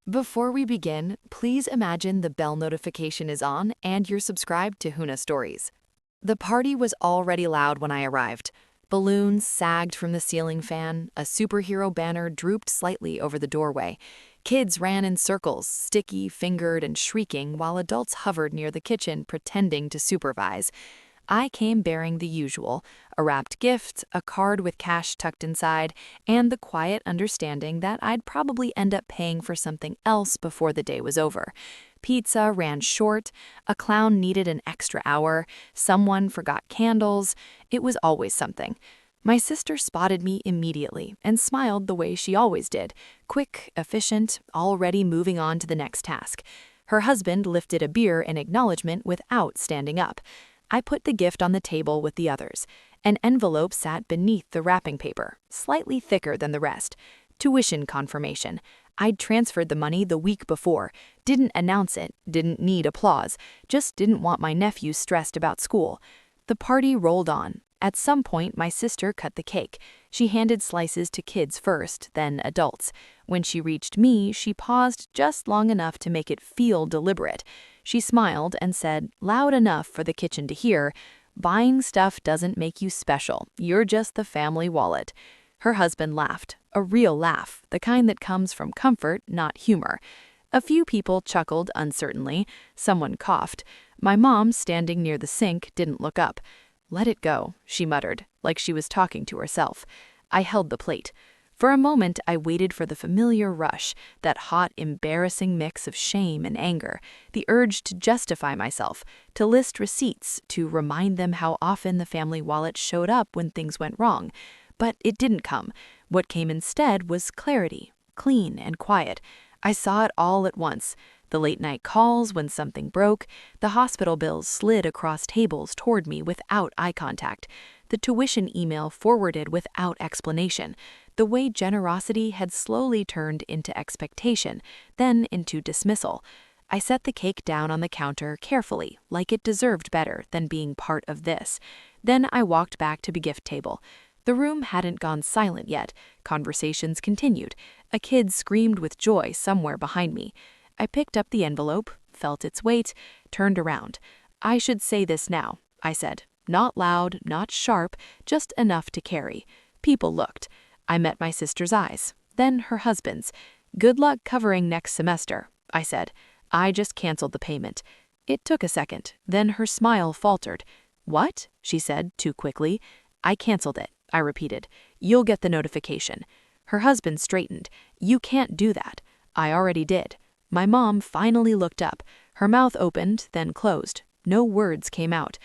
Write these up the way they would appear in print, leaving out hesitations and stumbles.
Before we begin, please imagine the bell notification is on and you're subscribed to Huna Stories. The party was already loud when I arrived. Balloons sagged from the ceiling fan, a superhero banner drooped slightly over the doorway. Kids ran in circles, sticky, fingered, and shrieking, while adults hovered near the kitchen pretending to supervise. I came bearing the usual: a wrapped gift, a card with cash tucked inside, and the quiet understanding that I'd probably end up paying for something else before the day was over. Pizza ran short, a clown needed an extra hour, someone forgot candles. It was always something. My sister spotted me immediately and smiled the way she always did, quick, efficient, already moving on to the next task. Her husband lifted a beer in acknowledgement without standing up. I put the gift on the table with the others. An envelope sat beneath the wrapping paper, slightly thicker than the rest. Tuition confirmation. I'd transferred the money the week before, didn't announce it, didn't need applause, just didn't want my nephew stressed about school. The party rolled on. At some point, my sister cut the cake. She handed slices to kids first, then adults. When she reached me, she paused just long enough to make it feel deliberate. She smiled and said, loud enough for the kitchen to hear, "Buying stuff doesn't make you special. You're just the family wallet." Her husband laughed, a real laugh, the kind that comes from comfort, not humor. A few people chuckled uncertainly. Someone coughed. My mom, standing near the sink, didn't look up. "Let it go," she muttered, like she was talking to herself. I held the plate. For a moment, I waited for the familiar rush, that hot, embarrassing mix of shame and anger, the urge to justify myself, to list receipts, to remind them how often the family wallet showed up when things went wrong. But it didn't come. What came instead was clarity, clean and quiet. I saw it all at once. The late-night calls when something broke, the hospital bills slid across tables toward me without eye contact, the tuition email forwarded without explanation, the way generosity had slowly turned into expectation, then into dismissal. I set the cake down on the counter carefully, like it deserved better than being part of this. Then I walked back to the gift table. The room hadn't gone silent yet. Conversations continued. A kid screamed with joy somewhere behind me. I picked up the envelope, felt its weight, turned around. "I should say this now," I said. Not loud, not sharp, just enough to carry. People looked. I met my sister's eyes, then her husband's. "Good luck covering next semester," I said. "I just canceled the payment." It took a second, then her smile faltered. "What?" she said, too quickly. "I canceled it," I repeated. "You'll get the notification." Her husband straightened. "You can't do that." "I already did." My mom finally looked up. Her mouth opened, then closed. No words came out.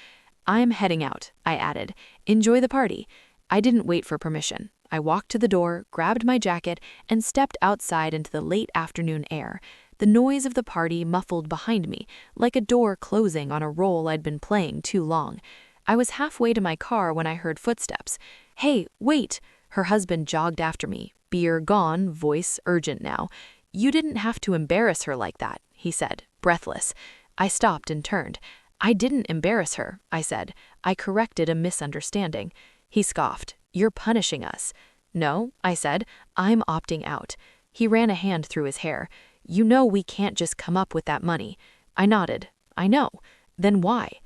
"I'm heading out," I added. "Enjoy the party." I didn't wait for permission. I walked to the door, grabbed my jacket, and stepped outside into the late afternoon air. The noise of the party muffled behind me, like a door closing on a role I'd been playing too long. I was halfway to my car when I heard footsteps. "Hey, wait!" Her husband jogged after me, beer gone, voice urgent now. "You didn't have to embarrass her like that," he said, breathless. I stopped and turned. "I didn't embarrass her," I said. "I corrected a misunderstanding." He scoffed. "You're punishing us." "No," I said. "I'm opting out." He ran a hand through his hair. "You know we can't just come up with that money." I nodded. "I know." "Then why?"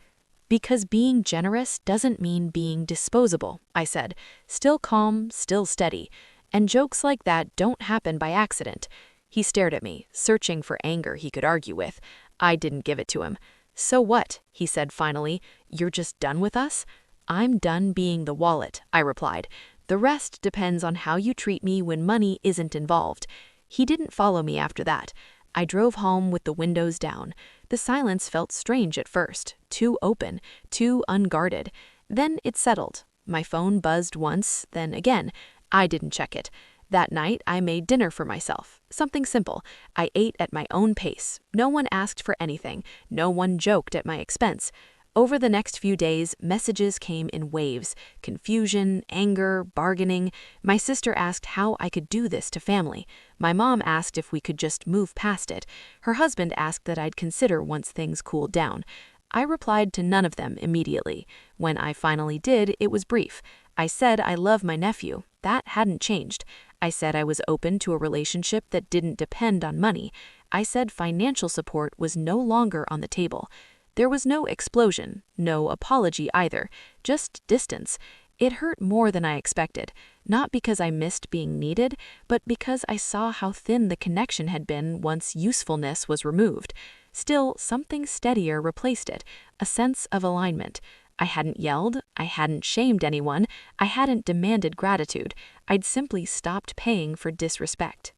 "Because being generous doesn't mean being disposable," I said. Still calm, still steady. "And jokes like that don't happen by accident." He stared at me, searching for anger he could argue with. I didn't give it to him. "So what?" he said finally. "You're just done with us?" "I'm done being the wallet," I replied. "The rest depends on how you treat me when money isn't involved." He didn't follow me after that. I drove home with the windows down. The silence felt strange at first, too open, too unguarded. Then it settled. My phone buzzed once, then again. I didn't check it. That night, I made dinner for myself. Something simple. I ate at my own pace. No one asked for anything. No one joked at my expense. Over the next few days, messages came in waves. Confusion, anger, bargaining. My sister asked how I could do this to family. My mom asked if we could just move past it. Her husband asked that I'd consider once things cooled down. I replied to none of them immediately. When I finally did, it was brief. I said I love my nephew. That hadn't changed. I said I was open to a relationship that didn't depend on money. I said financial support was no longer on the table. There was no explosion, no apology either, just distance. It hurt more than I expected, not because I missed being needed, but because I saw how thin the connection had been once usefulness was removed. Still, something steadier replaced it, a sense of alignment. I hadn't yelled, I hadn't shamed anyone, I hadn't demanded gratitude. I'd simply stopped paying for disrespect.